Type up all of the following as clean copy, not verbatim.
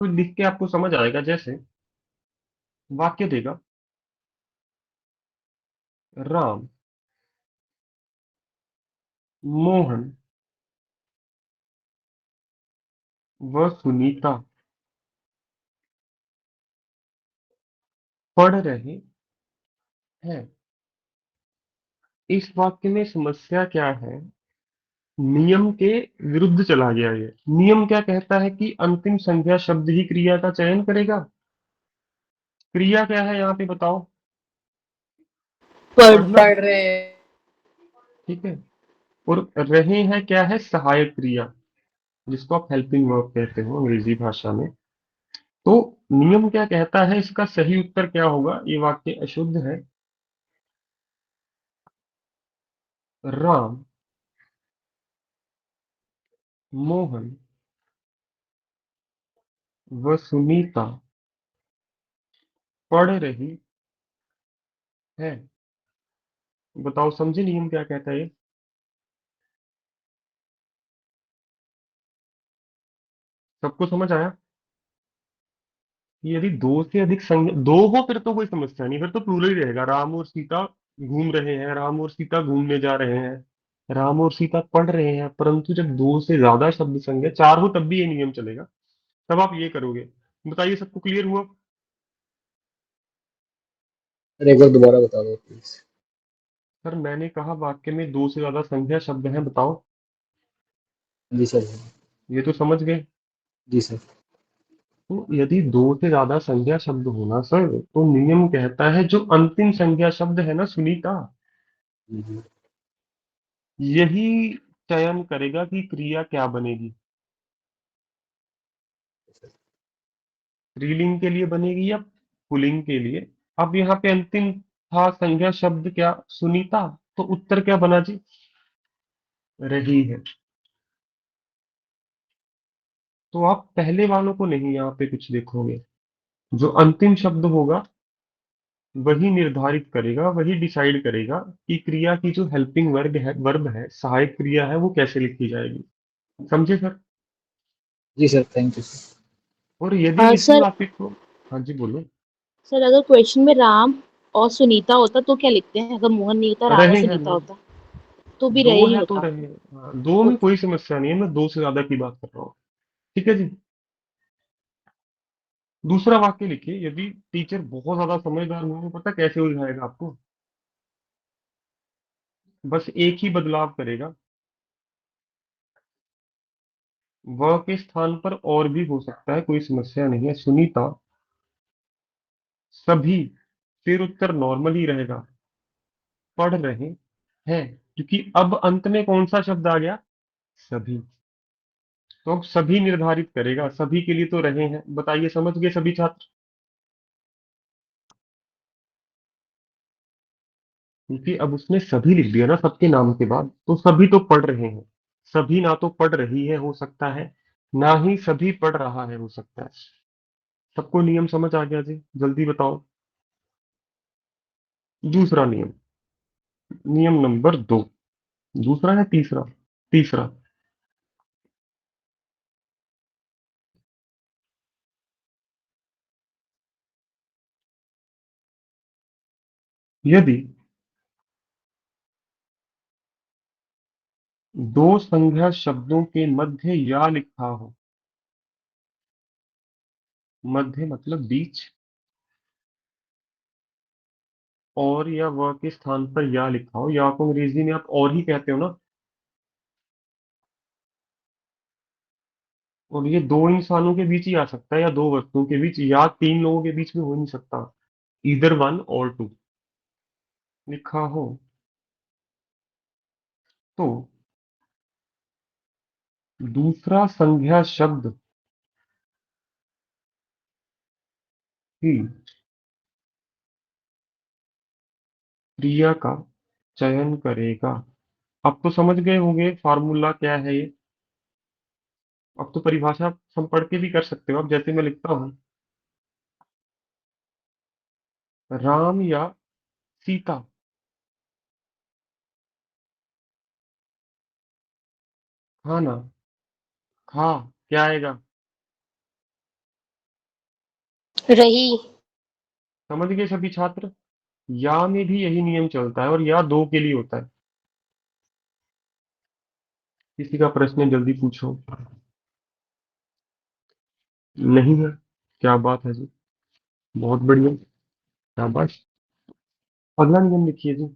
तो लिख के आपको समझ आएगा। जैसे वाक्य देगा, राम, मोहन व सुनीता पढ़ रहे हैं। इस वाक्य में समस्या क्या है? नियम के विरुद्ध चला गया ये। नियम क्या कहता है कि अंतिम संज्ञा शब्द ही क्रिया का चयन करेगा। क्रिया क्या है यहाँ पे बताओ? पढ़ना। पढ़ रहे हैं। ठीक है। और रहे हैं क्या है? सहायक क्रिया, जिसको आप हेल्पिंग वर्ब कहते हो अंग्रेजी भाषा में। तो नियम क्या कहता है, इसका सही उत्तर क्या होगा? ये वाक्य अशुद्ध है। राम, मोहन व सुनीता पढ़ रही है। बताओ, समझे नियम क्या कहता है ये? सबको समझ आया? कि यदि दो से अधिक संज्ञा दो हो फिर तो कोई समस्या नहीं, फिर तो प्लूरल ही रहेगा। राम और सीता घूम रहे हैं, राम और सीता घूमने जा रहे हैं, राम और सीता पढ़ रहे हैं। परंतु जब दो से ज्यादा शब्द संज्ञा चार हो तब भी ये नियम चलेगा। तब आप ये करोगे। बताइए, सबको क्लियर हुआ? सर एक बार दोबारा बता दो प्लीज। सर मैंने कहा वाक्य में दो से ज्यादा संख्या शब्द हैं, बताओ। जी सर। ये तो समझ गए। जी सर। तो यदि दो से ज्यादा संख्या शब्द होना सर, तो नियम कहता है जो अंतिम संख्या शब्द है ना सुनीता, जी जी। यही चयन करेगा कि क्रिया क्या बनेगी। स्त्रीलिंग के लिए बनेगी या पुल्लिंग के लिए। अब यहाँ पे अंतिम था संज्ञा शब्द क्या? सुनीता। तो उत्तर क्या बना जी? रही है। तो आप पहले वालों को नहीं यहाँ पे कुछ देखोगे। जो अंतिम शब्द होगा वही निर्धारित करेगा, वही डिसाइड करेगा कि क्रिया की जो हेल्पिंग वर्ब है, सहायक क्रिया है, वो कैसे लिखी जाएगी। समझे सर? जी सर, थैंक यू सर। और यदि किसी सर वाक्य को, हाँ जी बोलो। सर अगर क्वेश्चन में राम और सुनीता होता तो क्या लिखते हैं? अगर मोहन नहीं होता, राम और रहे हैं सुनीता ना, होता तो भी दो रहे ही है तो होता। रहे। हाँ, दो में ओके। कोई समस्या नहीं है, मैं दो से ज्यादा की बात कर रहा हूँ। ठीक है जी। दूसरा वाक्य लिखिए। यदि टीचर बहुत ज्यादा समझदार हो, तो पता कैसे उलझाएगा आपको? बस एक ही बदलाव करेगा। व के स्थान पर और भी हो सकता है, कोई समस्या नहीं है। सुनीता सभी, फिर उत्तर नॉर्मल ही रहेगा, पढ़ रहे हैं। क्योंकि अब अंत में कौन सा शब्द आ गया? सभी। तो अब सभी निर्धारित करेगा, सभी के लिए तो रहे हैं। बताइए, समझ गए सभी छात्र? क्योंकि अब उसने सभी लिख दिया ना सबके नाम के बाद, तो सभी तो पढ़ रहे हैं। सभी ना तो पढ़ रही है हो सकता है, ना ही सभी पढ़ रहा है हो सकता है। सबको नियम समझ आ गया जी? जल्दी बताओ। दूसरा नियम, नियम नंबर 2। दूसरा है तीसरा? तीसरा। यदि दो संज्ञा शब्दों के मध्य या लिखा हो, मध्य मतलब बीच, और या व के स्थान पर या लिखा हो, या को अंग्रेजी में आप और ही कहते हो ना। और ये दो इंसानों के बीच ही आ सकता है, या दो वस्तुओं के बीच, या तीन लोगों के बीच में हो नहीं सकता। इधर वन और टू लिखा हो, तो दूसरा संज्ञा शब्द ही क्रिया का चयन करेगा। अब तो समझ गए होंगे फार्मूला क्या है ये। अब तो परिभाषा हम पढ़ के भी कर सकते हो। अब जैसे मैं लिखता हूं, राम या सीता। खाना, खा, क्या आएगा? रही। समझ गए सभी छात्र? या में भी यही नियम चलता है, और या दो के लिए होता है। किसी का प्रश्न है, जल्दी पूछो। नहीं है? क्या बात है जी, बहुत बढ़िया, शाबाश। अगला नियम लिखिए जी।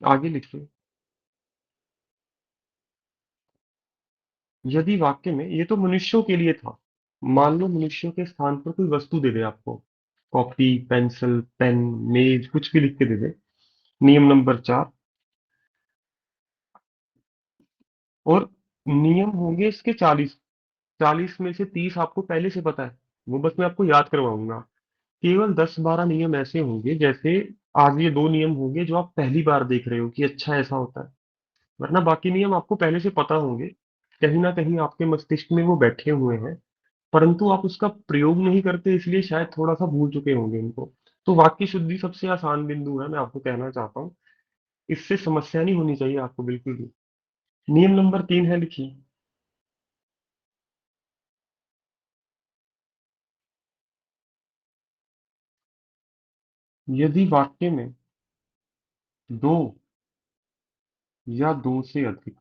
आगे लिखिए। यदि वाक्य में, ये तो मनुष्यों के लिए था, मान लो मनुष्यों के स्थान पर कोई वस्तु दे दे आपको, कॉपी, पेंसिल, पेन, मेज, कुछ भी लिख के दे दे। नियम नंबर 4, और नियम होंगे इसके 40। 40 में से 30 आपको पहले से पता है, वो बस मैं आपको याद करवाऊंगा। केवल 10-12 नियम ऐसे होंगे, जैसे आज ये दो नियम होंगे जो आप पहली बार देख रहे हो कि अच्छा ऐसा होता है, वरना बाकी नियम आपको पहले से पता होंगे। कहीं ना कहीं आपके मस्तिष्क में वो बैठे हुए हैं, परंतु आप उसका प्रयोग नहीं करते, इसलिए शायद थोड़ा सा भूल चुके होंगे इनको। तो वाक्य शुद्धि सबसे आसान बिंदु है, मैं आपको कहना चाहता हूँ। इससे समस्या नहीं होनी चाहिए आपको बिल्कुल भी। नियम नंबर 3 है, लिखिए। यदि वाक्य में दो या दो से अधिक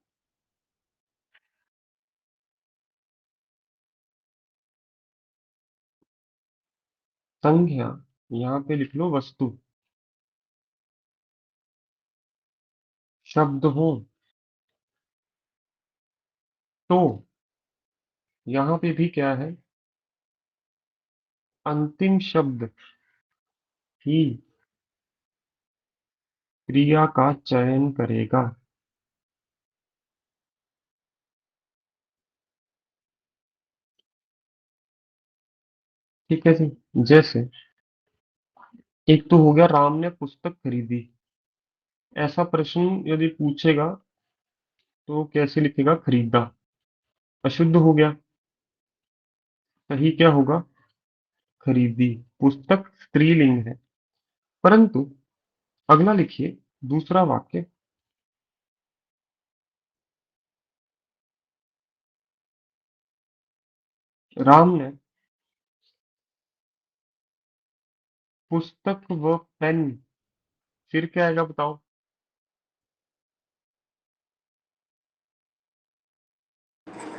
संज्ञा, यहाँ पे लिख लो वस्तु, शब्द हो, तो यहाँ पे भी क्या है, अंतिम शब्द ही क्रिया का चयन करेगा। ठीक है जी। जैसे एक तो हो गया, राम ने पुस्तक खरीदी। ऐसा प्रश्न यदि पूछेगा तो कैसे लिखेगा? खरीदा। अशुद्ध हो गया। सही क्या होगा? खरीदी। पुस्तक स्त्रीलिंग है। परंतु अगला लिखिए, दूसरा वाक्य। राम ने पुस्तक व पेन, फिर क्या आएगा बताओ?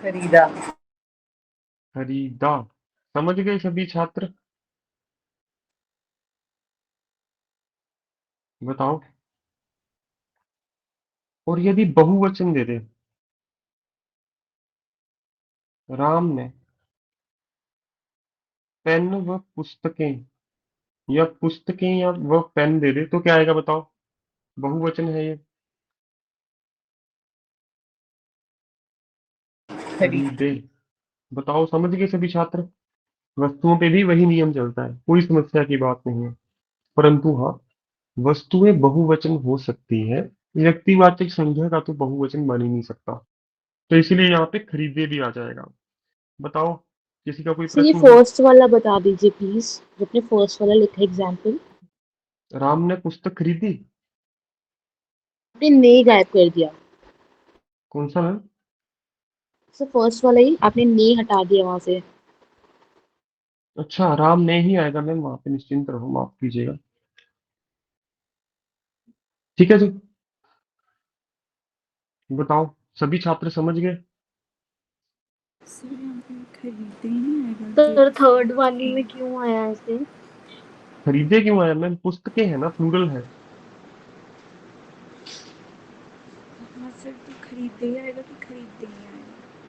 खरीदा। खरीदा। समझ गए सभी छात्र? बताओ। और यदि बहुवचन दे दे, राम ने पेन व पुस्तकें, या पुस्तकें या वह पेन दे दे, तो क्या आएगा बताओ? बहुवचन है ये। खरीदे। खरीदी। बताओ, समझ गए सभी छात्र? वस्तुओं पे भी वही नियम चलता है, कोई समस्या की बात नहीं है। परंतु हाँ, वस्तुएं बहुवचन हो सकती है, व्यक्तिवाचक संज्ञा का तो बहुवचन बन ही नहीं सकता। तो इसीलिए यहाँ पे खरीदे भी आ जाएगा। बताओ, किसी का कोई सर ये प्रश्न हो? फर्स्ट वाला बता दीजिए प्लीज, जो आपने फर्स्ट वाला लिखा एग्जाम्पल। राम ने पुस्तक खरीदी। आपने ने गायब कर दिया। कौन सा है? सर फर्स्ट वाला ही आपने ने हटा दिया वहां से। अच्छा, राम ने ही आएगा मैम वहां पे, निश्चिंत रहो, माफ कीजिएगा। ठीक है जी। बताओ, सभी छात्र समझ गए? सर यहाँ पे खरीदे ही नहीं आएगा कि सर थर्ड वाली में क्यों आया ऐसे? खरीदे क्यों आया मैम? पुस्तकें है ना, प्लूरल है। हाँ सर, तो खरीदे ही आएगा कि खरीदे ही आएगा।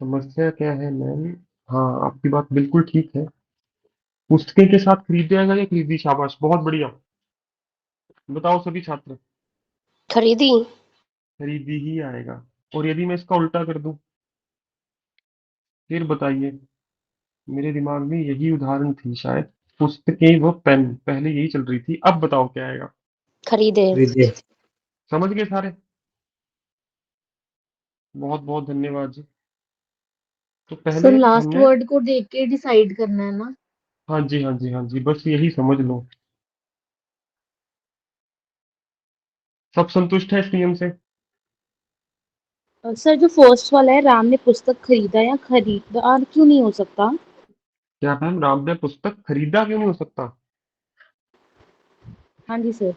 समस्या क्या है मैम? हाँ, आपकी बात बिल्कुल ठीक है। पुस्तकें के साथ खरीदे आएगा या खरीदी? शाबाश, बहुत बढ़िया। बताओ सभी छात्र। खरीदी। खरीदी ही आएगा। और यदि मैं इसका उल्टा कर दूं, फिर बताइए। मेरे दिमाग में यही उदाहरण थी शायद। पुस्तकें व पेन, पहले यही चल रही थी, अब बताओ क्या आएगा? खरीदे। खरीदे। समझ गए सारे? बहुत बहुत धन्यवाद जी। तो सर पहले लास्ट हमने, वर्ड को देख के डिसाइड करना है ना? हाँ जी हाँ जी हाँ जी, बस यही समझ लो। सब संतुष्ट है इस नियम से? सर जो फर्स्ट वाला है, राम ने पुस्तक खरीदा या खरीदार क्यों नहीं हो सकता? क्या मैम, राम ने पुस्तक खरीदा क्यों नहीं हो सकता? हाँ जी सर।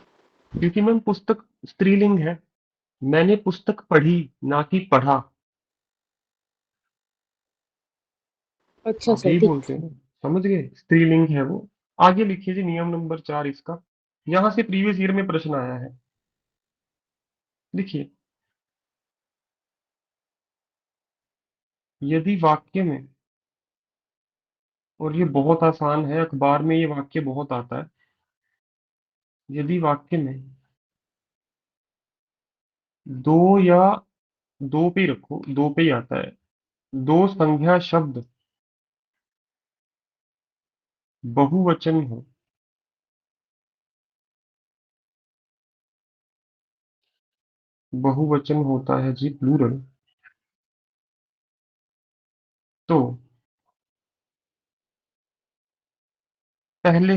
क्योंकि मैम पुस्तक स्त्रीलिंग है। मैंने पुस्तक पढ़ी, ना कि पढ़ा। अच्छा आप सर, यही ठीक। बोलते हैं ना। समझ गए, स्त्रीलिंग है वो। आगे लिखिए जी नियम नंबर 4 इसका। यहां से प्रीवियस ईयर में प्रश्न आया है। देखिए, यदि वाक्य में, और ये बहुत आसान है, अखबार में ये वाक्य बहुत आता है। यदि वाक्य में दो या, दो पे ही रखो, दो पे ही आता है, दो संज्ञा शब्द बहुवचन हो, बहुवचन होता है जी प्लूरल, तो पहले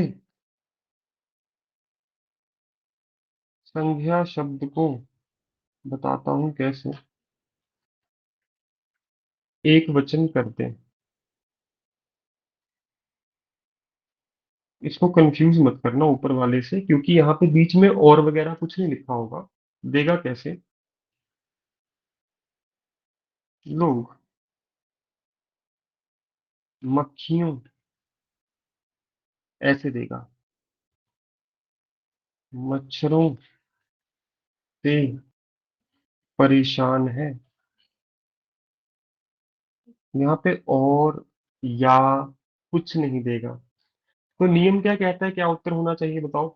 संज्ञा शब्द को, बताता हूं कैसे, एक वचन कर दें। इसको कंफ्यूज मत करना ऊपर वाले से, क्योंकि यहाँ पे बीच में और वगैरह कुछ नहीं लिखा होगा। देगा कैसे? लोग मक्खियों, ऐसे देगा, मच्छरों से परेशान है। यहाँ पे और या कुछ नहीं देगा। तो नियम क्या कहता है, क्या उत्तर होना चाहिए बताओ?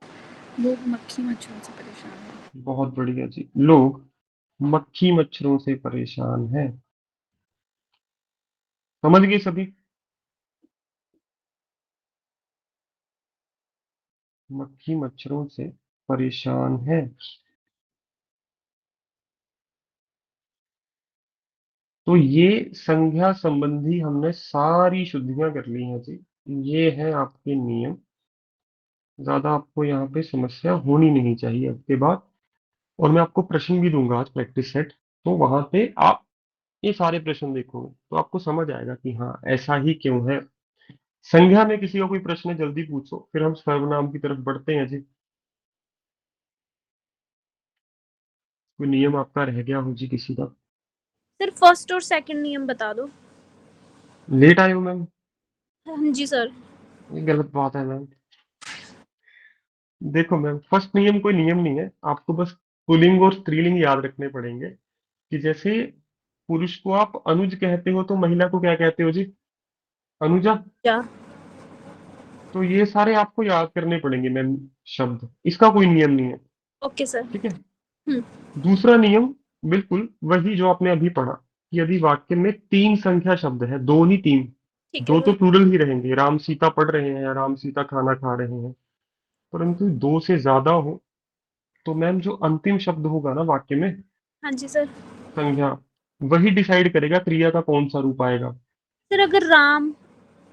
लोग मक्खी मच्छरों से परेशान हैं। बहुत बढ़िया जी, लोग मक्खी मच्छरों से परेशान है। समझ गए सभी? मक्खी मच्छरों से परेशान है। तो ये संज्ञा संबंधी हमने सारी शुद्धियां कर ली हैं जी। ये है आपके नियम। ज्यादा आपको यहाँ पे समस्या होनी नहीं चाहिए अब के बाद। और मैं आपको प्रश्न भी दूंगा आज, प्रैक्टिस सेट। तो वहां पे आप ये सारे प्रश्न देखोगे तो आपको समझ आएगा कि हाँ ऐसा ही क्यों है। संज्ञा में किसी का कोई प्रश्न है, जल्दी पूछो, फिर हम सर्वनाम की तरफ बढ़ते हैं जी। कोई नियम आपका रह गया हो जी किसी का? सर फर्स्ट और सेकंड नियम बता दो। लेट आए हो मैम? हाँ जी सर। ये गलत बात है मैम। देखो मैम, फर्स्ट नियम कोई नियम नहीं है, आपको बस पुल्लिंग और स्त्रीलिंग याद रखने पड़ेंगे। कि जैसे पुरुष को आप अनुज कहते हो, तो महिला को क्या कहते हो जी? अनुजा। क्या? तो ये सारे आपको याद करने पड़ेंगे मैम शब्द, इसका कोई नियम नहीं है। Okay sir. ठीक है। हम्म। दूसरा नियम बिल्कुल वही जो आपने अभी पढ़ा, कि यदि वाक्य में तीन संख्या शब्द है, दो नहीं तीन, ठीक है दो तो सर। प्लूरल ही रहेंगे, राम सीता पढ़ रहे हैं या राम सीता खाना खा रहे हैं, परंतु दो से ज्यादा हो, तो मैम जो अंतिम शब्द होगा ना वाक्य में, हाँ जी सर। संज्ञा, वही डिसाइड करेगा क्रिया का कौन सा रूप आएगा। सर अगर राम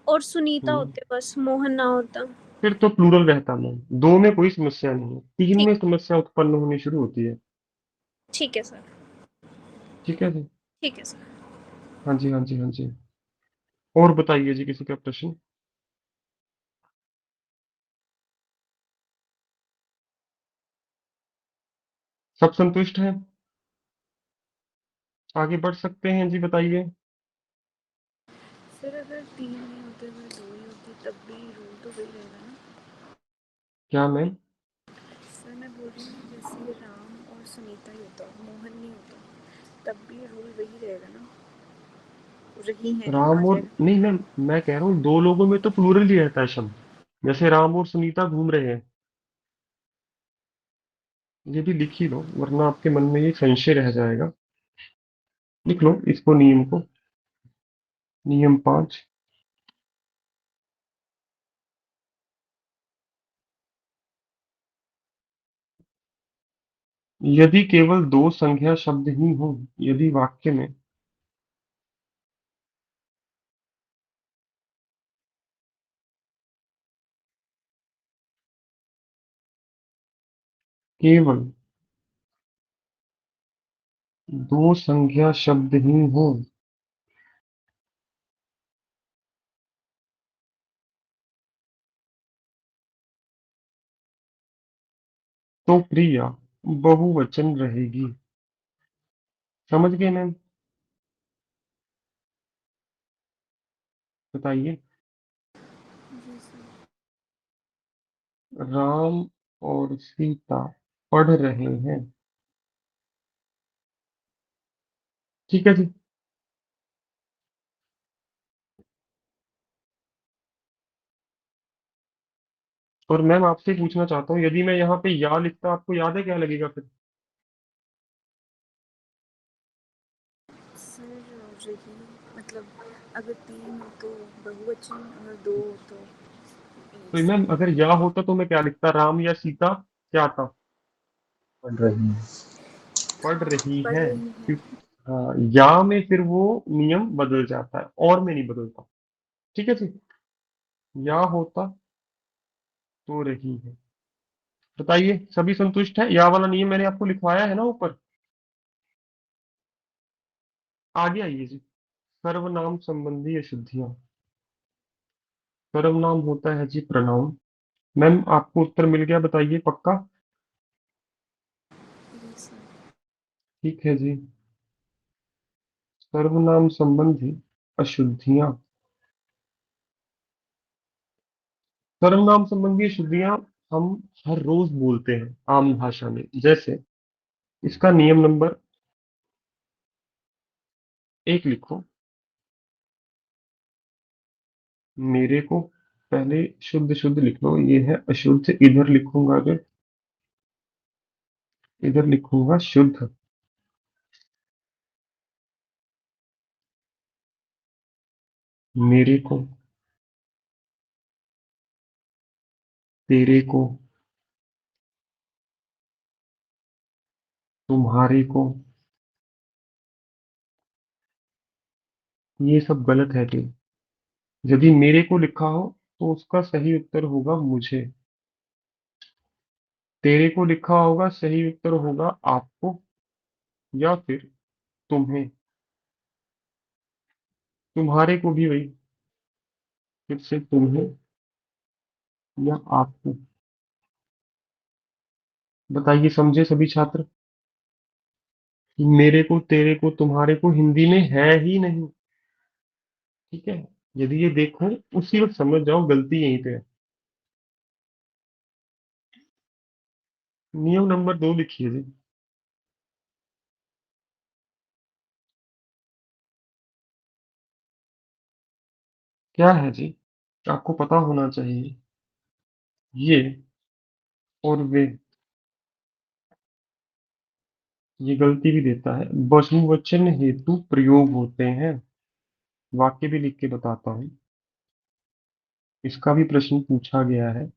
और सुनीता हम्म, होते, बस मोहन ना होता। फिर तो प्लूरल रहता मैम, दो में कोई समस्या नहीं है, तीन ठीक। में समस्या उत्पन्न होनी शुरू होती है। ठीक है सर। ठीक है जी। ठीक है सर। हाँ जी, हाँ जी, हाँ जी। और बताइए जी किसी का प्रश्न? सब संतुष्ट है? आगे बढ़ सकते हैं जी, बताइए। सर अगर 3 नहीं होते, अगर 2 ही होते, तब भी रूल तो वही रहेगा ना? क्या मैम? सर मैं बोल रही हूँ जैसे राम और सुनीता ही होता, मोहन नहीं होता, तब भी रूल वही रहेगा ना? रही हैं आ राम और, जाएगा। नहीं मैम, मैं कह रहा हूँ दो लोगों में तो प्लूरल ही रहता है शब्द। जैसे राम और सुनीता घूम रहे हैं, ये भी लिख ही लो, वरना आपके मन में ये संशय रह जाएगा। लिख लो इसको, नियम को। नियम 5। यदि केवल दो संज्ञा शब्द ही हो, यदि वाक्य में केवल दो संज्ञा शब्द ही हो तो प्रिया बहुवचन रहेगी। समझ गए मैम? बताइए। जी सर। राम और सीता पढ़ रहे हैं। ठीक है जी। और मैम आपसे पूछना चाहता हूँ, यदि मैं यहाँ पे या लिखता आपको याद है क्या लगेगा फिर? सर रही, मतलब अगर 3 हो तो बहुवचन, अगर 2 हो तो तो एक मैम अगर संज्ञा। या होता तो मैं क्या लिखता, राम या सीता क्या आता? पढ़ रही हैं। पढ़ रही पढ़ है। रही हैं। हाँ, या में फिर वो नियम बदल जाता है, और में नहीं बदलता। ठीक है जी। या होता तो रही है। बताइए सभी संतुष्ट है? या वाला नियम मैंने आपको लिखवाया है ना ऊपर। आगे आइए जी। सर्वनाम संबंधी अशुद्धियां। सर्वनाम होता है जी प्रोनाउन। मैम आपको उत्तर मिल गया, बताइए पक्का? जी सर। ठीक है जी। सर्वनाम संबंधी अशुद्धियां। सर्वनाम संबंधी अशुद्धियां हम हर रोज बोलते हैं आम भाषा में। जैसे इसका नियम नंबर 1 लिखो। मेरे को पहले शुद्ध शुद्ध लिख लो, ये है अशुद्ध। इधर लिखूंगा अगर, इधर लिखूंगा शुद्ध। मेरे को, तेरे को, तुम्हारे को, ये सब गलत है जी। यदि मेरे को लिखा हो तो उसका सही उत्तर होगा मुझे। तेरे को लिखा होगा, सही उत्तर होगा आपको या फिर तुम्हें। तुम्हारे को भी वही, फिर से तुम्हें या आपको। बताइए समझे सभी छात्र? कि मेरे को, तेरे को, तुम्हारे को हिंदी में है ही नहीं। ठीक है। यदि ये देखो, उसी वक्त समझ जाओ गलती यहीं पे है। नियम नंबर 2 लिखिए जी। क्या है जी? आपको पता होना चाहिए। ये और वे, ये गलती भी देता है। बहुवचन हेतु प्रयोग होते हैं। वाक्य भी लिख के बताता हूँ। इसका भी प्रश्न पूछा गया है।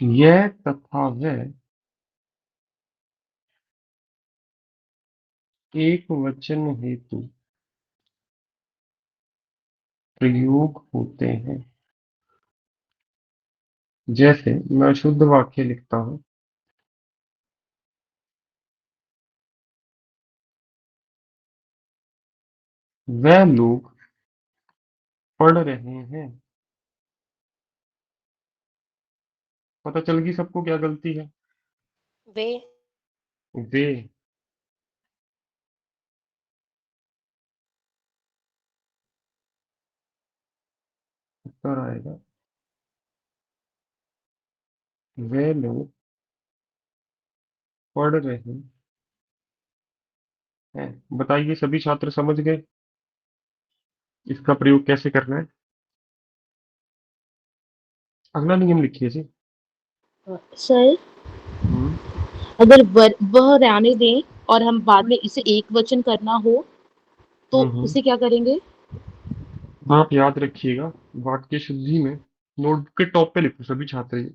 यह तथा वह एक वचन हेतु प्रयोग होते हैं। जैसे मैं शुद्ध वाक्य लिखता हूँ। वह लोग पढ़ रहे हैं। पता चल गई सबको क्या गलती है? वे वे। उत्तर आएगा वे लोग पढ़ रहे हैं। बताइए सभी छात्र समझ गए इसका प्रयोग कैसे करना है? अगला नियम लिखिए जी। सर, हम्म। अगर वह रहने दें और हम बाद में इसे एक वचन करना हो तो हम्म। उसे क्या करेंगे? आप याद रखिएगा, वाक्य शुद्धि में नोटबुक के टॉप पे लिखो सभी छात्र ये।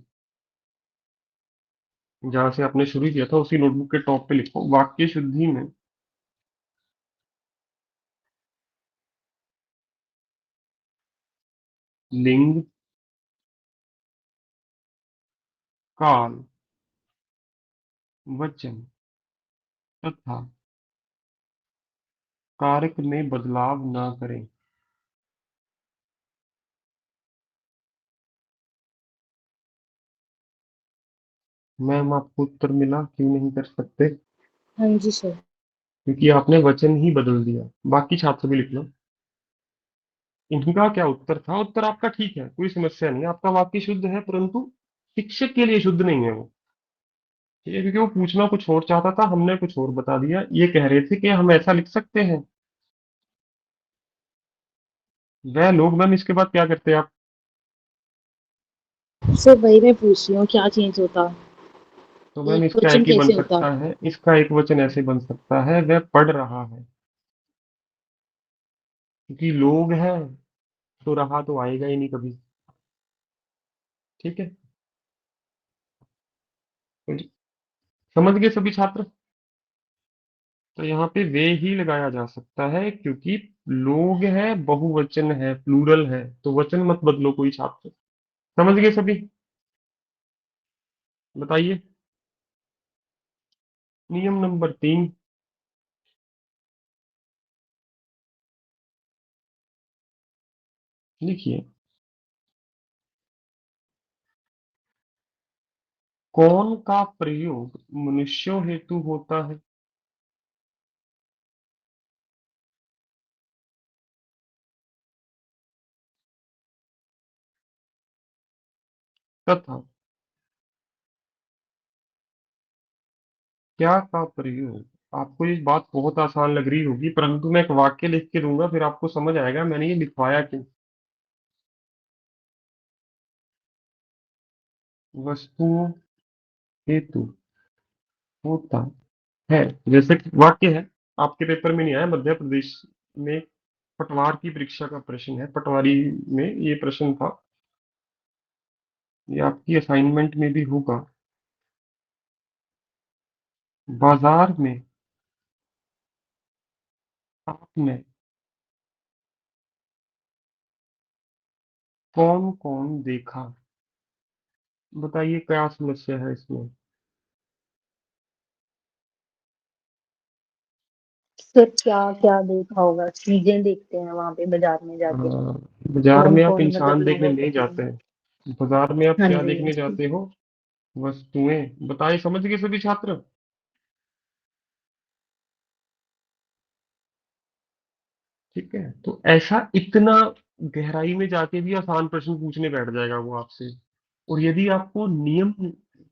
जहां से आपने शुरू किया था उसी नोटबुक के टॉप पे लिखो, वाक्य शुद्धि में लिंग, काल, वचन तथा कारक में बदलाव न करें। मैम आपको उत्तर मिला? क्यों नहीं कर सकते? हाँ जी सर। क्योंकि आपने वचन ही बदल दिया। बाकी छात्र भी लिख लो। इनका क्या उत्तर था? उत्तर आपका ठीक है, कोई समस्या नहीं, आपका वाक्य शुद्ध है, परंतु शिक्षक के लिए शुद्ध नहीं है वो। ठीक है, क्योंकि वो पूछना कुछ और चाहता था, हमने कुछ और बता दिया। ये कह रहे थे कि हम ऐसा लिख सकते हैं। वह लोग, मैम इसके बाद क्या करते हैं आप? सर वही मैं पूछ रही हूँ, क्या चेंज होता? तो मैम एक इसका वचन एक ही बन कैसे होता? सकता है, इसका एक वचन ऐसे बन सकता है, वह पढ़ रहा है। क्योंकि लोग हैं तो रहा तो आएगा ही नहीं कभी। ठीक है, तो समझ गए सभी छात्र? तो यहाँ पे वे ही लगाया जा सकता है, क्योंकि लोग है, बहुवचन है, प्लूरल है, तो वचन मत बदलो कोई छात्र। समझ गए सभी? बताइए। नियम नंबर 3। लिखिए, कौन का प्रयोग मनुष्यों हेतु होता है तथा क्या का प्रयोग। आपको ये बात बहुत आसान लग रही होगी, परंतु मैं एक वाक्य लिख के दूंगा, फिर आपको समझ आएगा मैंने ये लिखवाया क्यों। वस्तुओं हेतु होता है। जैसे कि वाक्य है, आपके पेपर में नहीं आया, मध्य प्रदेश में पटवार की परीक्षा का प्रश्न है, पटवारी में ये प्रश्न था। ये आपकी असाइनमेंट में भी होगा। बाजार में आपने कौन कौन देखा? बताइए क्या समस्या है इसमें? सर क्या क्या देखा होगा? चीजें देखते हैं वहां पे बाजार में जाके। बाजार कौन में आप कौन मतलब इंसान देखने लोगों को नहीं जाते देखना। हैं। बाजार में आप हाँ क्या जी। देखने जाते हो? वस्तुएं। बताइए, समझ गए सभी छात्र? ठीक है, तो ऐसा इतना गहराई में जाके भी आसान प्रश्न पूछने बैठ जाएगा वो आपसे। और यदि आपको नियम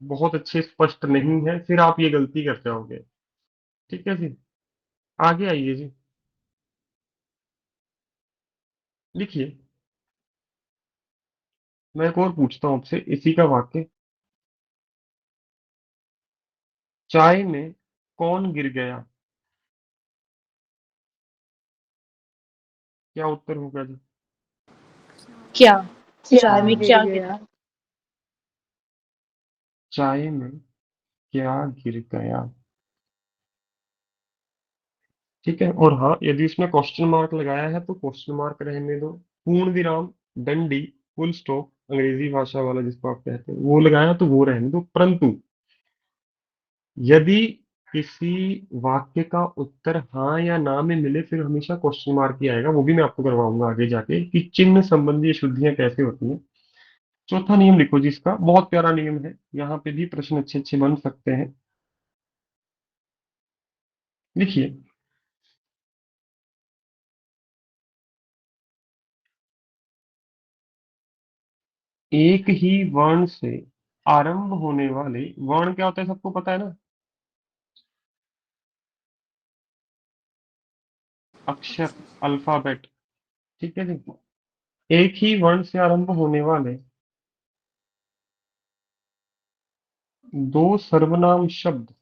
बहुत अच्छे स्पष्ट नहीं है, फिर आप ये गलती कर जाओगे। ठीक है जी, आगे आइए जी। लिखिए, मैं एक और पूछता हूँ आपसे इसी का वाक्य। चाय में कौन गिर गया? क्या उत्तर होगा जी? क्या? चाय चाय में में गिर क्या गया। गिरा? चाय में क्या गिर गया? ठीक है, और हाँ, यदि इसमें क्वेश्चन मार्क लगाया है तो क्वेश्चन मार्क रहने दो। पूर्ण विराम, डंडी, फुल स्टॉप, अंग्रेजी भाषा वाला जिसको आप कहते हैं वो लगाया तो वो रहने दो। परंतु यदि किसी वाक्य का उत्तर हाँ या ना में मिले, फिर हमेशा क्वेश्चन मार्क ही आएगा। वो भी मैं आपको करवाऊंगा आगे जाके कि चिन्ह संबंधी शुद्धियां कैसे होती हैं। चौथा नियम लिखो जी, इसका बहुत प्यारा नियम है, यहाँ पे भी प्रश्न अच्छे अच्छे बन सकते हैं। लिखिए, एक ही वर्ण से आरंभ होने वाले, वर्ण क्या होता है सबको पता है ना? अक्षर, अल्फाबेट। ठीक है जी। एक ही वर्ण से आरंभ होने वाले दो सर्वनाम शब्द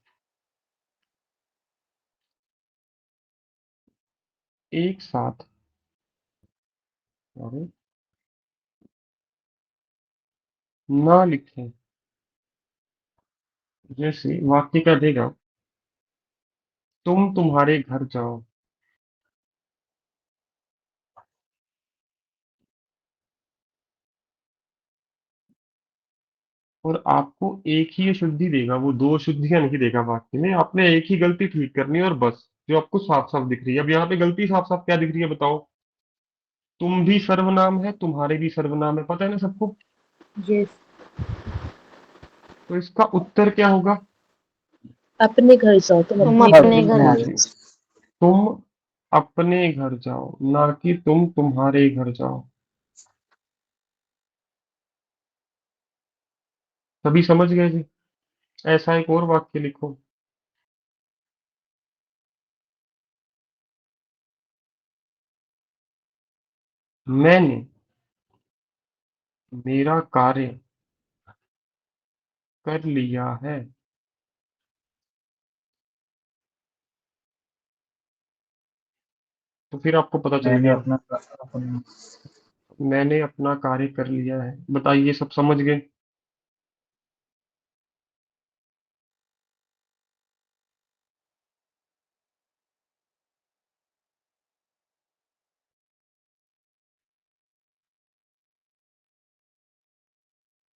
एक साथ, अरे, ना लिखें। जैसे वाक्य का देगा, तुम तुम्हारे घर जाओ। और आपको एक ही अशुद्धि देगा, वो दो अशुद्धियां नहीं देगा वाक्य में। आपने एक ही गलती ठीक करनी है और बस, जो आपको साफ साफ दिख रही है। अब यहाँ पे गलती साफ साफ क्या दिख रही है बताओ? तुम भी सर्वनाम है, तुम्हारे भी सर्वनाम है, पता है ना सबको। यस। तो इसका उत्तर क्या होगा? अपने घर जाओ, तुम तुम अपने घर अपने बिल्कुल घर अपने जाओ। जी। तुम अपने घर जाओ, ना कि तुम तुम्हारे घर जाओ। सभी समझ गए जी? ऐसा एक और वाक्य लिखो। मैंने मेरा कार्य कर लिया है। तो फिर आपको पता चल मैंने गया, अपना अपना मैंने अपना कार्य कर लिया है। बताइए, सब समझ गए?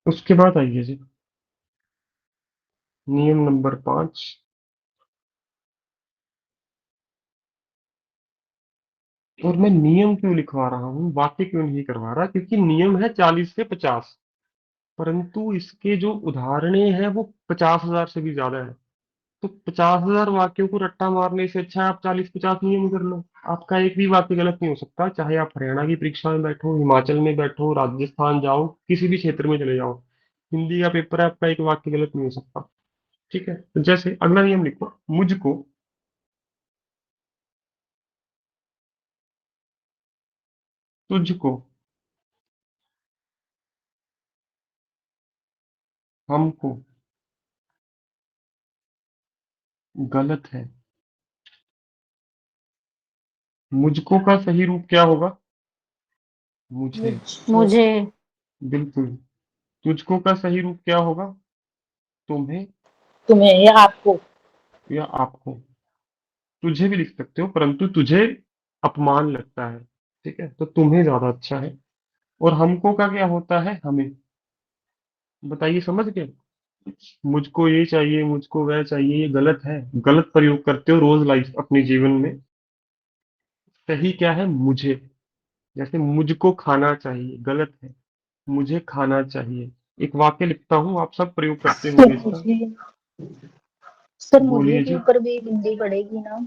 उसके बाद आइए जी, नियम नंबर 5। और मैं नियम क्यों लिखवा रहा हूँ, वाक्य क्यों नहीं करवा रहा? क्योंकि नियम है 40 से 50, परंतु इसके जो उदाहरणें हैं वो 50,000 से भी ज्यादा है। तो 50,000 वाक्यों को रट्टा मारने से अच्छा है आप 40-50 नियम कर लो। आपका एक भी वाक्य गलत नहीं हो सकता, चाहे आप हरियाणा की परीक्षा में बैठो, हिमाचल में बैठो, राजस्थान जाओ, किसी भी क्षेत्र में चले जाओ, हिंदी का पेपर है, आपका एक वाक्य गलत नहीं हो सकता। ठीक है, तो जैसे अगला नियम लिखो, मुझको, तुझको, हमको गलत है। मुझको का सही रूप क्या होगा? मुझे। मुझे। मुझे। बिल्कुल। तुझको का सही रूप क्या होगा? तुम्हें तुम्हें या आपको। या आपको। तुझे भी लिख सकते हो, परंतु तुझे अपमान लगता है, ठीक है, तो तुम्हें ज्यादा अच्छा है। और हमको का क्या होता है? हमें। बताइए, समझ गए? मुझको ये चाहिए, मुझको वह चाहिए, ये गलत है। गलत प्रयोग करते हो रोज लाइफ अपने जीवन में। सही क्या है? मुझे। जैसे मुझको खाना चाहिए, गलत है, मुझे खाना चाहिए। एक वाक्य लिखता हूँ, आप सब प्रयोग करते सर होंगे इसका। मुझे सर मुझे बोलिए के जी। ऊपर भी बिंदी पड़ेगी ना?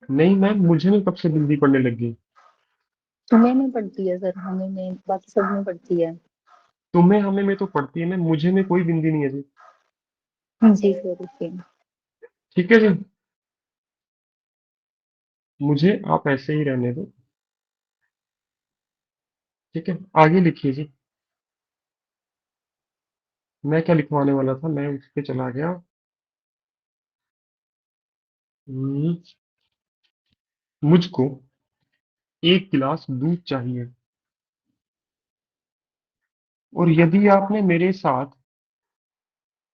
नहीं मैम, मुझे में कब से बिंदी पड़ने लगी? तुम्हें में पड़ती है सर, हमें में, बाकी सब में पड़ती है। तुम्हें हमें में तो पड़ती है, मैं मुझे में कोई बिंदी नहीं है जी। जी सर, ओके। ठीक है जी, मुझे आप ऐसे ही रहने दो। ठीक है, आगे लिखिए जी। मैं क्या लिखवाने वाला था, मैं उस पे चला गया। हम्म, मुझको 1 गिलास दूध चाहिए। और यदि आपने मेरे साथ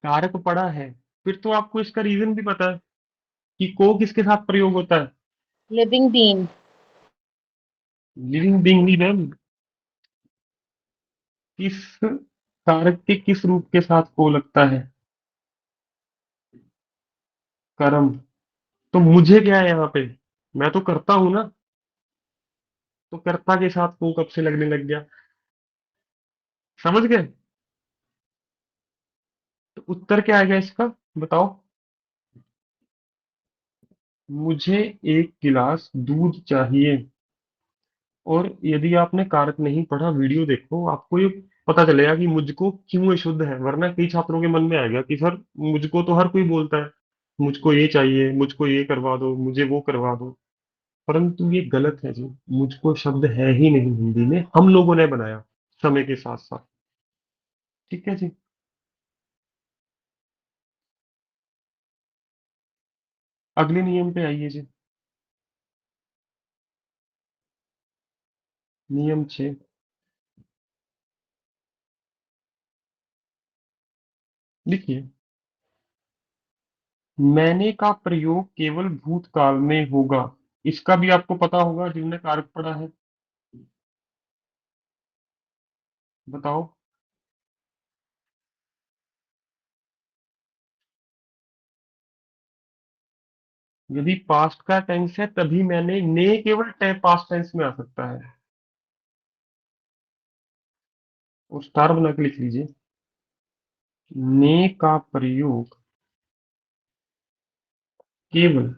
कारक पढ़ा है, फिर तो आपको इसका रीजन भी पता है कि को किसके साथ प्रयोग होता है। Living being. लिविंग बीइंग ही मैम। किस कारक के किस रूप के साथ को लगता है? कर्म। तो मुझे क्या है यहाँ पे? मैं तो करता हूं ना, तो कर्ता के साथ को कब से लगने लग गया? समझ गए? तो उत्तर क्या आएगा इसका, बताओ? मुझे 1 गिलास दूध चाहिए। और यदि आपने कारक नहीं पढ़ा, वीडियो देखो, आपको ये पता चलेगा कि मुझको क्यों अशुद्ध है। वरना कई छात्रों के मन में आएगा कि सर मुझको तो हर कोई बोलता है, मुझको ये चाहिए, मुझको ये करवा दो, मुझे वो करवा दो। परंतु ये गलत है जी। मुझको शब्द है ही नहीं हिंदी में, हम लोगों ने बनाया समय के साथ साथ। ठीक है जी, अगले नियम पे आइए जी। नियम 6। लिखिए, मैंने का प्रयोग केवल भूतकाल में होगा। इसका भी आपको पता होगा जिनने कारक पढ़ा है। बताओ। यदि पास्ट का टेंस है तभी मैंने, ने केवल पास्ट टेंस में आ सकता है। और स्टार बना के लिख लीजिए, ने का प्रयोग केवल,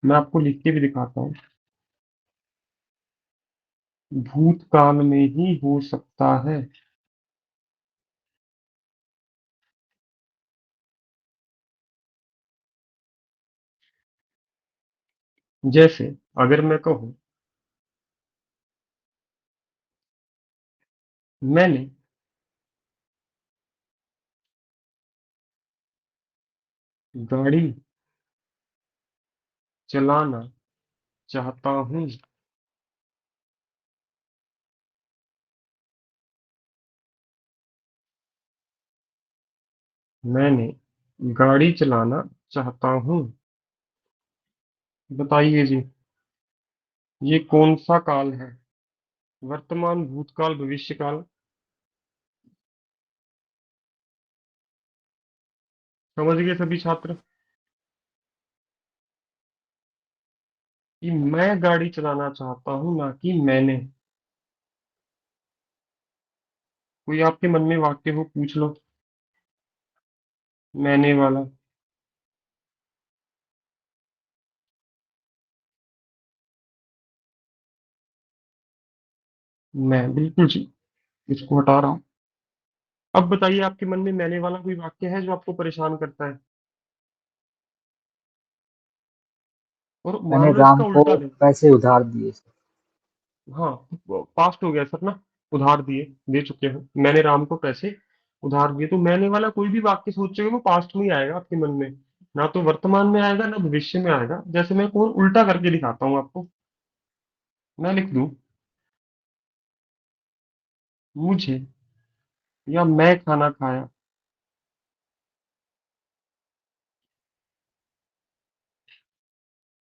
मैं आपको लिख के भी दिखाता हूँ, भूतकाल में ही हो सकता है। जैसे अगर मैं कहूं, मैंने गाड़ी चलाना चाहता हूं, मैंने गाड़ी चलाना चाहता हूं। बताइए जी, ये कौन सा काल है? वर्तमान, भूतकाल, भविष्यकाल? समझ गए सभी छात्र कि मैं गाड़ी चलाना चाहता हूं, ना कि मैंने। कोई आपके मन में वाक्य हो पूछ लो, मैंने वाला। मैं, बिल्कुल जी, इसको हटा रहा हूं। अब बताइए, आपके मन में मैंने वाला कोई वाक्य है जो आपको परेशान करता है? और मान मैंने लो इसका राम को उल्टा ले। पैसे उधार दिए। हाँ, पास्ट हो गया सर ना, उधार दिए, दे चुके हैं, मैंने राम को पैसे उधार दिए। तो मैंने वाला कोई भी वाक्य सोचोगे वो पास्ट में ही आएगा आपके मन में, ना तो वर्तमान में आएगा ना भविष्य में आएगा। जैसे मैं कौन उल्टा करके दिखाता हूँ आपको, मैं लिख दूं, मुझे, या मैं खाना खाया।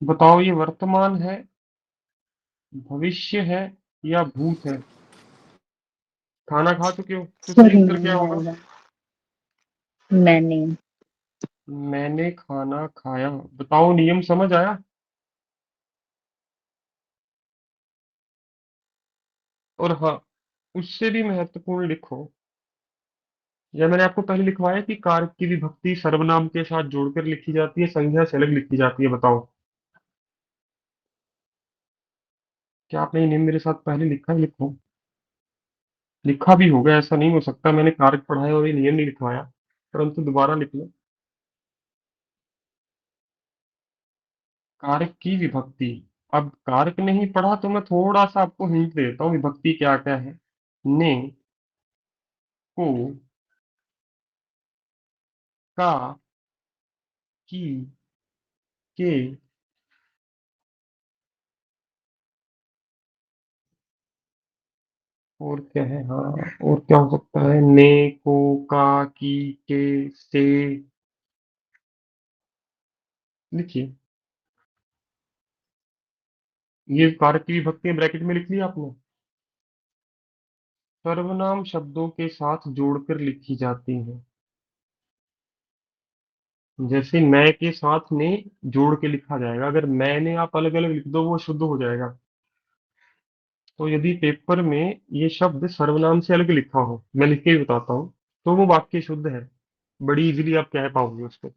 बताओ ये वर्तमान है, भविष्य है, या भूत है? खाना खा चुके हो तो सर सही उत्तर क्या मैंने होगा? वाला, मैंने। मैंने खाना खाया। बताओ, नियम समझ आया? और हाँ, उससे भी महत्वपूर्ण लिखो, या मैंने आपको पहले लिखवाया कि कारक की विभक्ति सर्वनाम के साथ जोड़कर लिखी जाती है, संज्ञा से अलग लिखी जाती है। बताओ, क्या आपने ये नियम मेरे साथ पहले लिखा है? लिखो, लिखा भी होगा, ऐसा नहीं हो सकता मैंने कारक पढ़ाया और ये नियम नहीं लिखवाया, परंतु दोबारा लिख लो। कारक की विभक्ति, अब कारक नहीं पढ़ा तो मैं थोड़ा सा आपको हिंट देता हूँ, विभक्ति क्या क्या है। ने, को, का, की, के, और क्या है? हाँ, और क्या हो सकता है? ने, को, का, की, के, से। लिखिए, ये कारक की विभक्ति ब्रैकेट में लिख लिया आपने। सर्वनाम शब्दों के साथ जोड़कर लिखी जाती हैं। जैसे मैं के साथ ने जोड़ के लिखा जाएगा, अगर मैंने आप अलग अलग लिख दो वो शुद्ध हो जाएगा। तो यदि पेपर में ये शब्द सर्वनाम से अलग लिखा हो, मैं लिख के ही बताता हूँ, तो वो वाक्य शुद्ध है, बड़ी इजीली आप कह पाओगे उसको।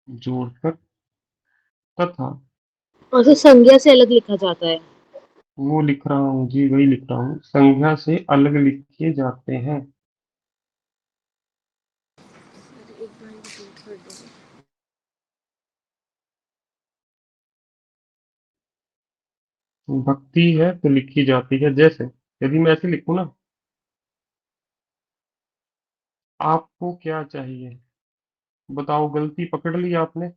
जोड़कर, तथा, और फिर संज्ञा से अलग लिखा जाता है। वो लिख रहा हूँ जी, वही लिख रहा हूँ, संज्ञा से अलग लिखे जाते हैं। सर एक बार रिपीट कर दो। भक्ति है तो लिखी जाती है। जैसे यदि मैं ऐसे लिखूं ना, आपको क्या चाहिए? बताओ, गलती पकड़ ली आपने?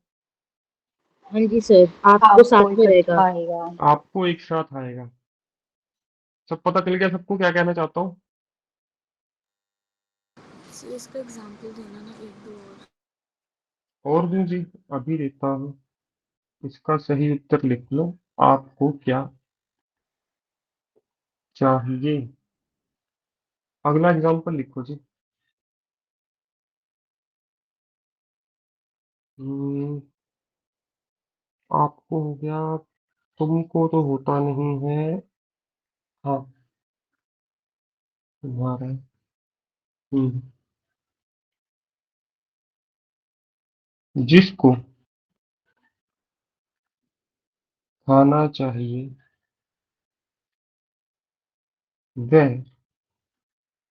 हाँ जी सर, आपको आपको साथ में इकट्ठा रहेगा। आएगा। आपको एक साथ आएगा। सब पता चल गया सबको क्या कहना चाहता हूँ? सर इसका एग्जाम्पल देना ना, एक दो और दूं जी, अभी देता हूँ। इसका सही उत्तर लिख लो, आपको क्या चाहिए। अगला एग्जाम्पल लिखो जी। हम्म, आपको हो गया, तुमको तो होता नहीं है। हाँ, तुम्हारा। हम्म, जिसको खाना चाहिए वह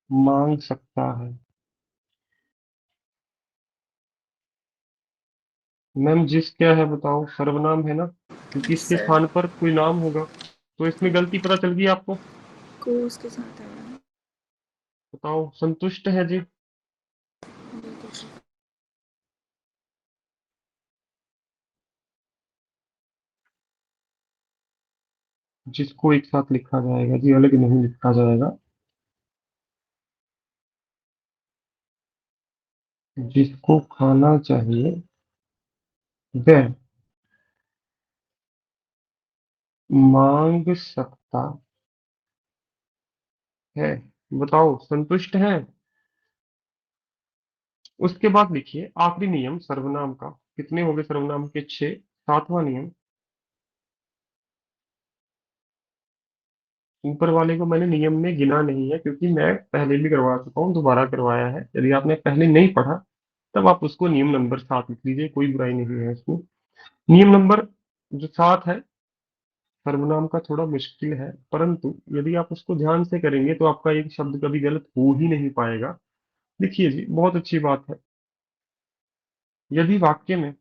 मांग सकता है। मैम जिस क्या है बताओ, सर्वनाम है ना, क्योंकि इसके सर स्थान पर कोई नाम होगा, तो इसमें गलती पता चल गई आपको। को उसके साथ आया। बताओ, संतुष्ट है जी। बिल्कुल सर। जिसको एक साथ लिखा जाएगा जी, अलग नहीं लिखा जाएगा। जिसको खाना चाहिए वह मांग सकता है। बताओ, संतुष्ट है। उसके बाद लिखिए आखिरी नियम सर्वनाम का। कितने हो गए सर्वनाम के? 6। 7वां नियम। ऊपर वाले को मैंने नियम में गिना नहीं है, क्योंकि मैं पहले भी करवा चुका हूँ, दोबारा करवाया है। यदि आपने पहले नहीं पढ़ा तब आप उसको नियम नंबर 7 लिख लीजिए, कोई बुराई नहीं है इसमें। नियम नंबर जो 7 है, सर्वनाम का थोड़ा मुश्किल है, परंतु यदि आप उसको ध्यान से करेंगे तो आपका एक शब्द कभी गलत हो ही नहीं पाएगा। देखिए जी, बहुत अच्छी बात है। यदि वाक्य में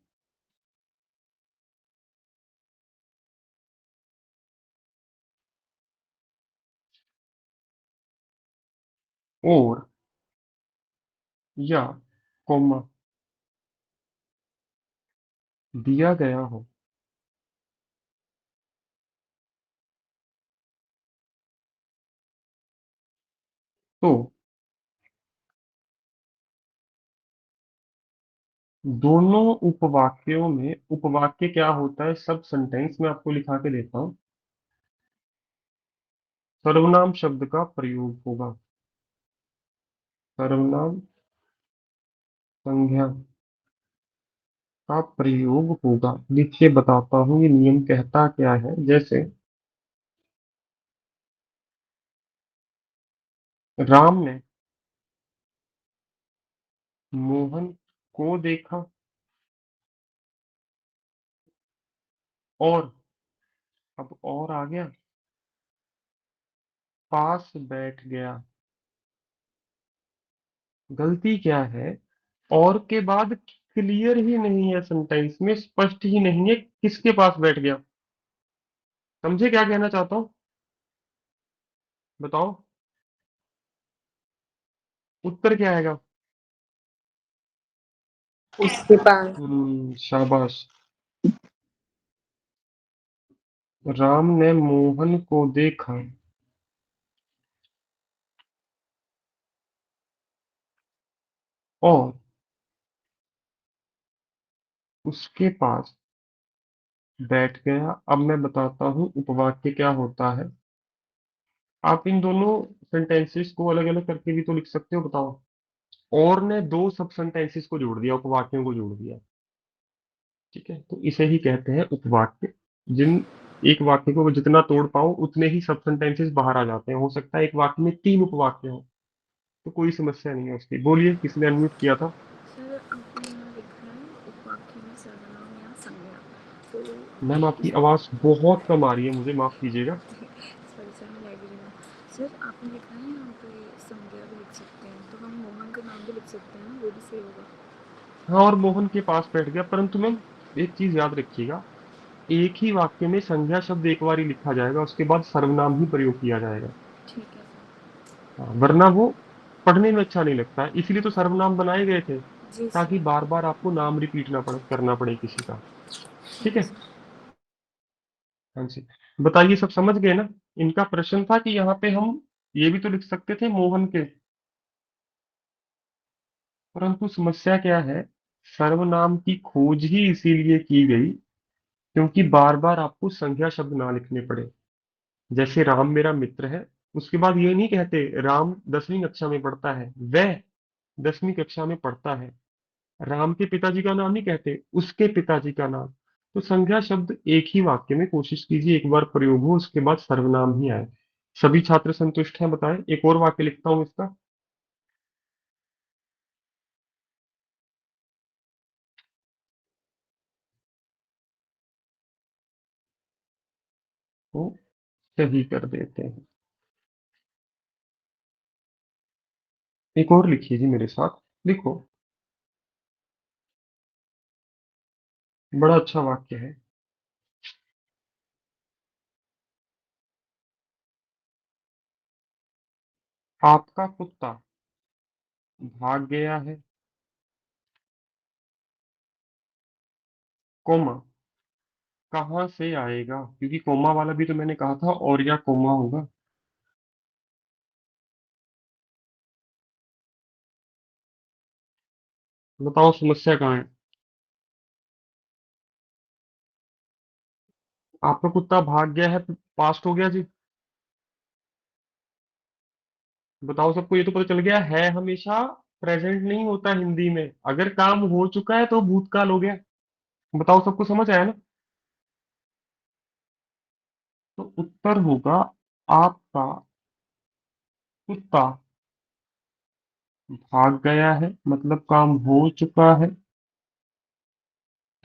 और या कोमा दिया गया हो तो दोनों उपवाक्यों में, उपवाक्य क्या होता है, सब सेंटेंस में आपको लिखा के देता हूं, सर्वनाम शब्द का प्रयोग होगा। सर्वनाम संज्ञा का प्रयोग होगा। देखिए बताता हूँ ये नियम कहता क्या है। जैसे राम ने मोहन को देखा और, अब और आ गया, पास बैठ गया। गलती क्या है, और के बाद क्लियर ही नहीं है, सेंटेंस में स्पष्ट ही नहीं है किसके पास बैठ गया। समझे क्या कहना चाहता हूँ? बताओ, उत्तर क्या आएगा? उसके पास। शाबाश। राम ने मोहन को देखा और उसके पास बैठ गया। अब मैं बताता हूँ उपवाक्य क्या होता है। आप इन दोनों सेंटेंसेस को अलग अलग करके भी तो लिख सकते हो। बताओ, और ने दो सब सेंटेंसेस को जोड़ दिया, उपवाक्यों को जोड़ दिया। ठीक है, तो इसे ही कहते हैं उपवाक्य। जिन एक वाक्य को जितना तोड़ पाओ उतने ही सब सेंटेंसेस बाहर आ जाते हैं। हो सकता है एक वाक्य में 3 उपवाक्य हो, तो कोई समस्या नहीं है उसकी। बोलिए, किसने अनम्यूट किया था? सर आपने यहाँ लिखा है उपवाक्य में सर्वनाम या संज्ञा, तो मैम आपकी इसमें आवाज बहुत कम आ रही है, मुझे माफ कीजिएगा। सॉरी सर, मैं लाइब्रेरी में हूँ। सर आपने लिखा है यहाँ पे संज्ञा भी लिख सकते हैं, तो हम मोहन का नाम भी लिख सकते हैं ना, वो भी सही होगा। हाँ, और मोहन के पास बैठ गया, परंतु मैम एक चीज याद रखिएगा, एक ही वाक्य में संज्ञा शब्द एक बार ही लिखा जाएगा, उसके बाद सर्वनाम ही प्रयोग किया जाएगा। ठीक है सर। हाँ, वरना वो पढ़ने में अच्छा नहीं लगता है। इसलिए तो सर्वनाम बनाए गए थे, जी ताकि सर। बार बार आपको नाम रिपीट ना पड़े, करना पड़े किसी का। ठीक ठीक है है। सर। हाँ जी, बताइए, सब समझ गए ना? इनका प्रश्न था कि यहाँ पे हम ये भी तो लिख सकते थे मोहन के, परंतु समस्या क्या है, सर्वनाम की खोज ही इसीलिए की गई क्योंकि बार बार आपको संज्ञा शब्द ना लिखने पड़े। जैसे राम मेरा मित्र है, उसके बाद ये नहीं कहते राम 10वीं कक्षा में पढ़ता है, वह 10वीं कक्षा में पढ़ता है। राम के पिताजी का नाम नहीं कहते, उसके पिताजी का नाम। तो संज्ञा शब्द एक ही वाक्य में कोशिश कीजिए एक बार प्रयोग हो, उसके बाद सर्वनाम ही आए। सभी छात्र संतुष्ट हैं बताएं? एक और वाक्य लिखता हूं इसका। तो सही कर देते हैं। एक और लिखिए जी मेरे साथ। लिखो। बड़ा अच्छा वाक्य है। आपका कुत्ता भाग गया है, कोमा कहाँ से आएगा? क्योंकि कोमा वाला भी तो मैंने कहा था, और या कोमा होगा। बताओ समस्या कहाँ है? आपका कुत्ता भाग गया है, पास्ट हो गया जी। बताओ सबको, ये तो पता चल गया है हमेशा प्रेजेंट नहीं होता हिंदी में। अगर काम हो चुका है तो भूतकाल हो गया। बताओ सबको समझ आया ना? तो उत्तर होगा आपका कुत्ता भाग गया है, मतलब काम हो चुका है।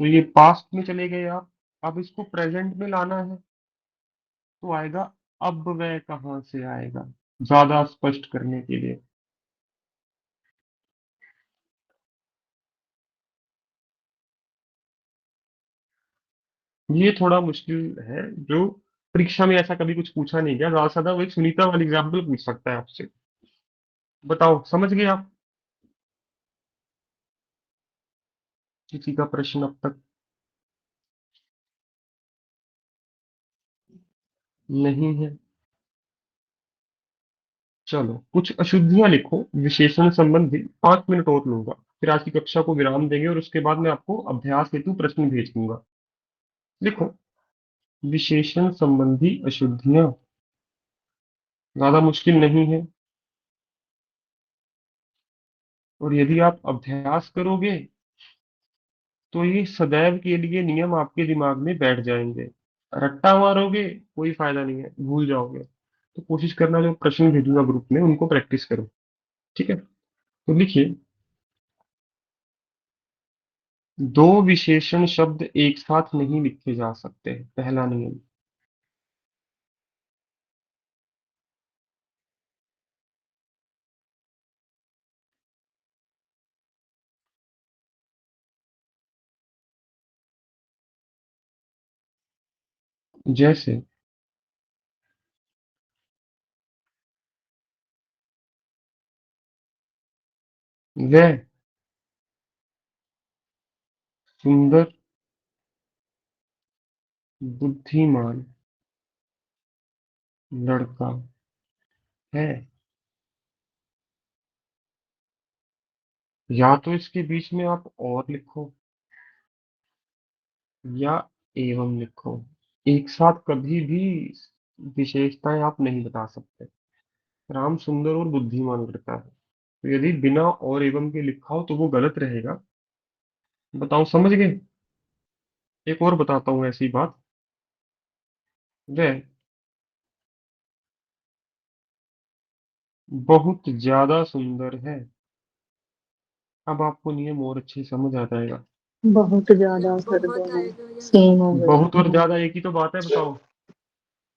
तो ये पास्ट में चले गए आप। अब इसको प्रेजेंट में लाना है, तो आएगा अब वह कहाँ से आएगा, ज्यादा स्पष्ट करने के लिए। ये थोड़ा मुश्किल है, जो परीक्षा में ऐसा कभी कुछ पूछा नहीं गया। ज्यादा से ज्यादा वो एक सुनीता वाली एग्जाम्पल पूछ सकता है आपसे। बताओ समझ गए आप? किसी का प्रश्न अब तक नहीं है? चलो कुछ अशुद्धियां लिखो विशेषण संबंधी। 5 मिनट और लूंगा, फिर आज की कक्षा को विराम देंगे और उसके बाद मैं आपको अभ्यास हेतु प्रश्न भेज दूंगा। लिखो। विशेषण संबंधी अशुद्धियां ज्यादा मुश्किल नहीं है, और यदि आप अभ्यास करोगे तो ये सदैव के लिए नियम आपके दिमाग में बैठ जाएंगे। रट्टा मारोगे कोई फायदा नहीं है, भूल जाओगे। तो कोशिश करना, जो प्रश्न भेजूंगा ग्रुप में उनको प्रैक्टिस करो। ठीक है? तो लिखिए। दो विशेषण शब्द एक साथ नहीं लिखे जा सकते, पहला नियम। जैसे वह सुंदर बुद्धिमान लड़का है। या तो इसके बीच में आप और लिखो, या एवं लिखो। एक साथ कभी भी विशेषताएं आप नहीं बता सकते। राम सुंदर और बुद्धिमान लड़का है, तो यदि बिना और एवं के लिखा हो तो वो गलत रहेगा। बताओ समझ गए? एक और बताता हूँ ऐसी बात। वह बहुत ज्यादा सुंदर है। अब आपको नियम और अच्छे से समझ आ जाएगा। बहुत ज्यादा कर बहुत दोगे, आएगा या सेम हो गया। बहुत और ज्यादा एक ही तो बात है, बताओ।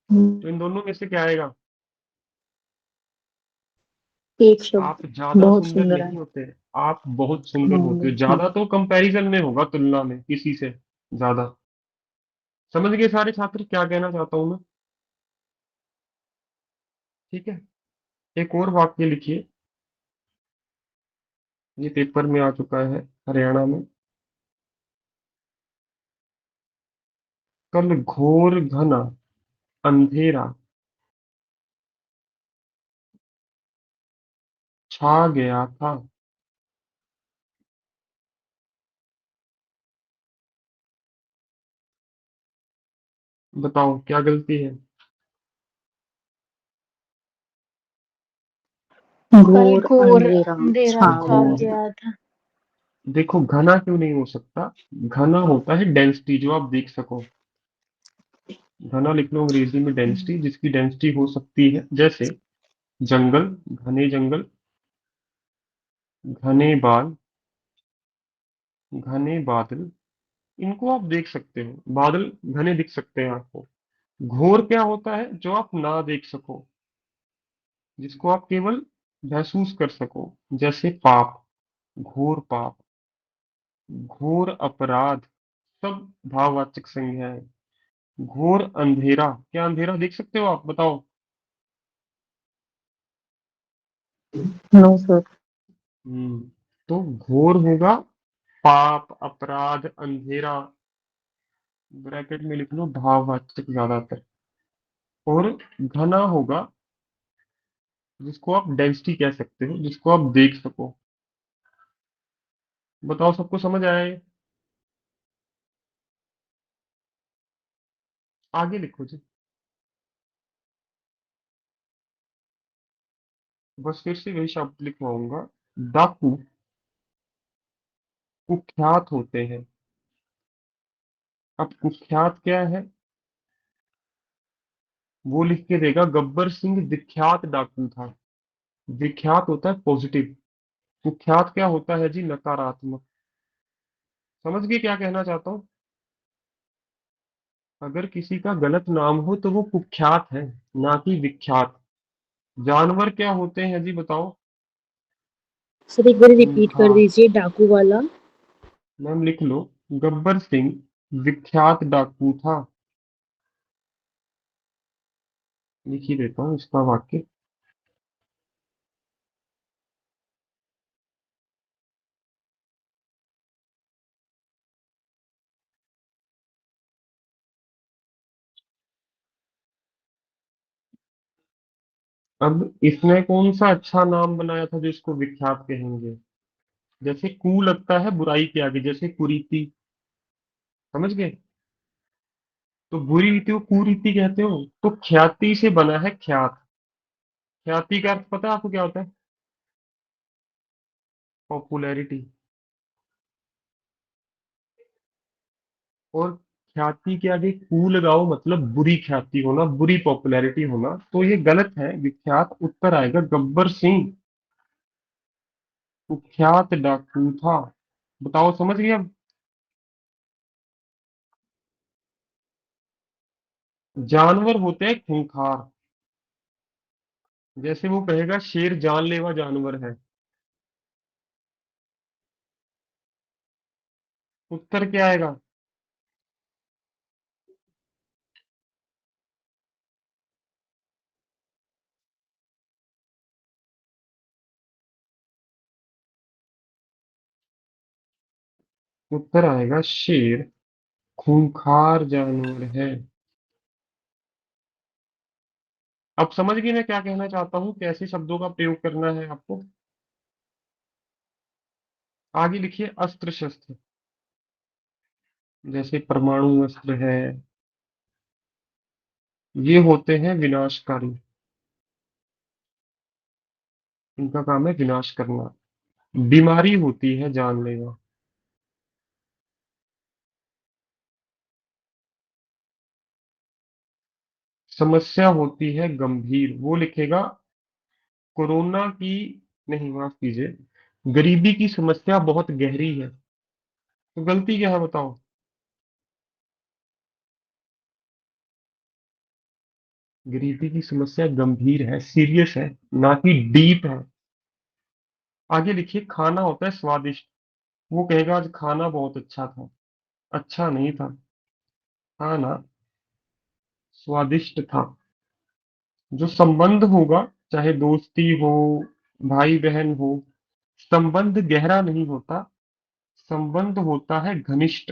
हम्म, तो इन दोनों में से क्या आएगा? एक शब्द। आप ज्यादा बहुत सुंदर सुंदर है। नहीं होते, आप बहुत सुंदर हाँ होते हो। बिल्कुल। ज्यादा तो कंपैरिजन में होगा, तुलना में किसी से ज्यादा। समझ गए सारे छात्र क्या कहना चाहता हूं मैं? ठीक है। एक और वाक्य लिखिए, ये पेपर में आ चुका है हरियाणा में। कल घोर घना अंधेरा छा गया था। बताओ क्या गलती है? घोर अंधेरा अंधेरा छा छा गया घोर था। गया था। देखो घना क्यों नहीं हो सकता? घना होता है डेंसिटी, जो आप देख सको। घना लिख लो अंग्रेजी में डेंसिटी, जिसकी डेंसिटी हो सकती है, जैसे जंगल, घने जंगल, घने बाल, घने बादल, इनको आप देख सकते हो, बादल घने दिख सकते हैं आपको। घोर क्या होता है? जो आप ना देख सको, जिसको आप केवल महसूस कर सको, जैसे पाप, घोर पाप, घोर अपराध, सब भाववाचक संज्ञा है। घोर अंधेरा, क्या अंधेरा देख सकते हो आप? बताओ। No sir. हम्म तो घोर होगा पाप, अपराध, अंधेरा, ब्रैकेट में लिख लो भाववाचक ज्यादातर। और घना होगा जिसको आप डेंसिटी कह सकते हो, जिसको आप देख सको। बताओ, सबको समझ आया ये? आगे लिखो जी। बस फिर से वही शब्द लिखवाऊंगा। डाकू कुख्यात होते हैं। अब कुख्यात क्या है? वो लिख के देगा गब्बर सिंह विख्यात डाकू था। विख्यात होता है पॉजिटिव, कुख्यात क्या होता है जी? नकारात्मक। समझ गए क्या कहना चाहता हूँ? अगर किसी का गलत नाम हो तो वो कुख्यात है, ना कि विख्यात। जानवर क्या होते हैं जी? बताओ। सर एक बार रिपीट कर खूंखार। दीजिए डाकू वाला। मैम लिख लो, गब्बर सिंह विख्यात डाकू था। लिख ही देता हूँ इसका वाक्य। अब इसने कौन सा अच्छा नाम बनाया था जो इसको विख्यात कहेंगे? जैसे कू लगता है बुराई के आगे, जैसे कुरीति। समझ गए? तो बुरी रीति को कुरीति कहते हो। तो ख्याति से बना है ख्यात। ख्याति का अर्थ पता है आपको क्या होता है? पॉपुलैरिटी। और ख्याति के आगे कू लगाओ, मतलब बुरी ख्याति होना, बुरी पॉपुलैरिटी होना, तो ये गलत है। विख्यात उत्तर आएगा गब्बर सिंह कुख्यात डाकू था। बताओ, समझ गए अब? जानवर होते हैं खूंखार। जैसे वो कहेगा शेर जानलेवा जानवर है। उत्तर क्या आएगा? उत्तर आएगा शेर खूंखार जानवर है। अब समझ गए मैं क्या कहना चाहता हूँ, कैसे शब्दों का प्रयोग करना है आपको? आगे लिखिए अस्त्र शस्त्र। जैसे परमाणु अस्त्र है, ये होते हैं विनाशकारी। इनका काम है विनाश करना। बीमारी होती है जानलेवा। समस्या होती है गंभीर। वो लिखेगा कोरोना की, नहीं माफ कीजिए, गरीबी की समस्या बहुत गहरी है। तो गलती क्या है बताओ? गरीबी की समस्या गंभीर है, सीरियस है, ना कि डीप है। आगे लिखिए खाना होता है स्वादिष्ट। वो कहेगा आज खाना बहुत अच्छा था। अच्छा नहीं था, खाना स्वादिष्ट था। जो संबंध होगा, चाहे दोस्ती हो, भाई बहन हो, संबंध गहरा नहीं होता, संबंध होता है घनिष्ठ।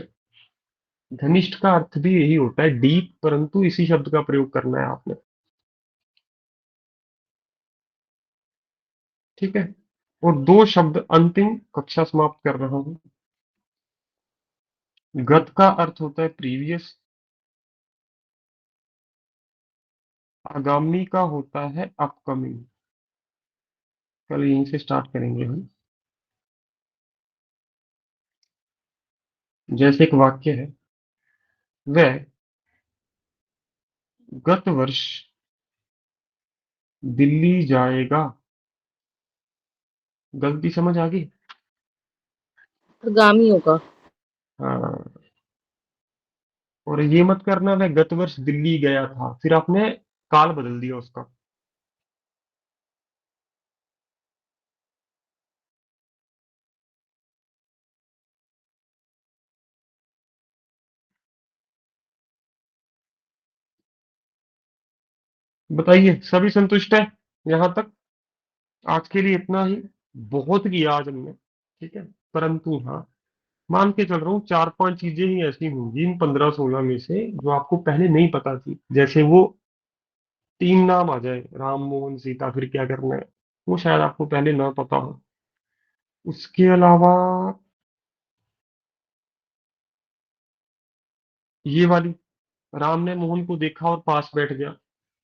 घनिष्ठ का अर्थ भी यही होता है डीप, परंतु इसी शब्द का प्रयोग करना है आपने। ठीक है। और दो शब्द अंतिम, कक्षा समाप्त कर रहा हूं। गत का अर्थ होता है प्रीवियस, आगामी का होता है अपकमिंग। कल यहीं से स्टार्ट करेंगे हम। जैसे एक वाक्य है, वह गत वर्ष दिल्ली जाएगा। गलती समझ आ गई? आगामी होगा। हाँ। और ये मत करना वह गत वर्ष दिल्ली गया था, फिर आपने काल बदल दिया उसका। बताइए, सभी संतुष्ट है यहां तक? आज के लिए इतना ही। बहुत किया आज हमने, ठीक है। परंतु हाँ, मान के चल रहा हूँ 4-5 चीजें ही ऐसी होंगी इन 15-16 में से जो आपको पहले नहीं पता थी। जैसे वो 3 नाम आ जाए, राम मोहन सीता, फिर क्या करना है, वो शायद आपको पहले ना पता हो। उसके अलावा ये वाली, राम ने मोहन को देखा और पास बैठ गया।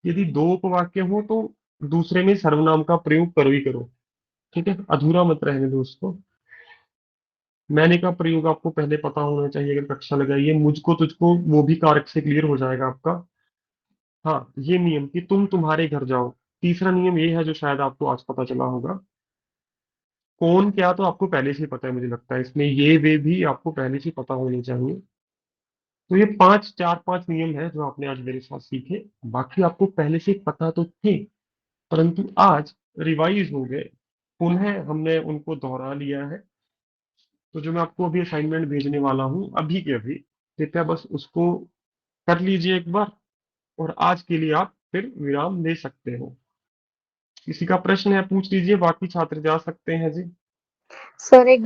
यदि दो उपवाक्य हो तो दूसरे में सर्वनाम का प्रयोग करो ही करो, ठीक है। अधूरा मत रहने दो उसको। मैंने का प्रयोग आपको पहले पता होना चाहिए अगर कक्षा लगाइए। मुझको तुझको वो भी कारक से क्लियर हो जाएगा आपका। हाँ, ये नियम कि तुम तुम्हारे घर जाओ। तीसरा नियम ये है जो शायद आपको आज पता चला होगा। कौन क्या तो आपको पहले से ही पता है, मुझे लगता है इसमें ये वे भी आपको पहले से ही पता होने चाहिए। तो ये 4-5 नियम है जो आपने आज मेरे साथ सीखे। बाकी आपको पहले से पता तो थे, परंतु आज रिवाइज हो गए, पुनः हमने उनको दोहरा लिया है। तो जो मैं आपको अभी असाइनमेंट भेजने वाला हूँ अभी के अभी, कृपया बस उसको कर लीजिए एक बार, और आज के लिए आप फिर विराम ले सकते हो। किसी का प्रश्न है पूछ लीजिए, बाकी छात्र जा सकते हैं जी। सर एक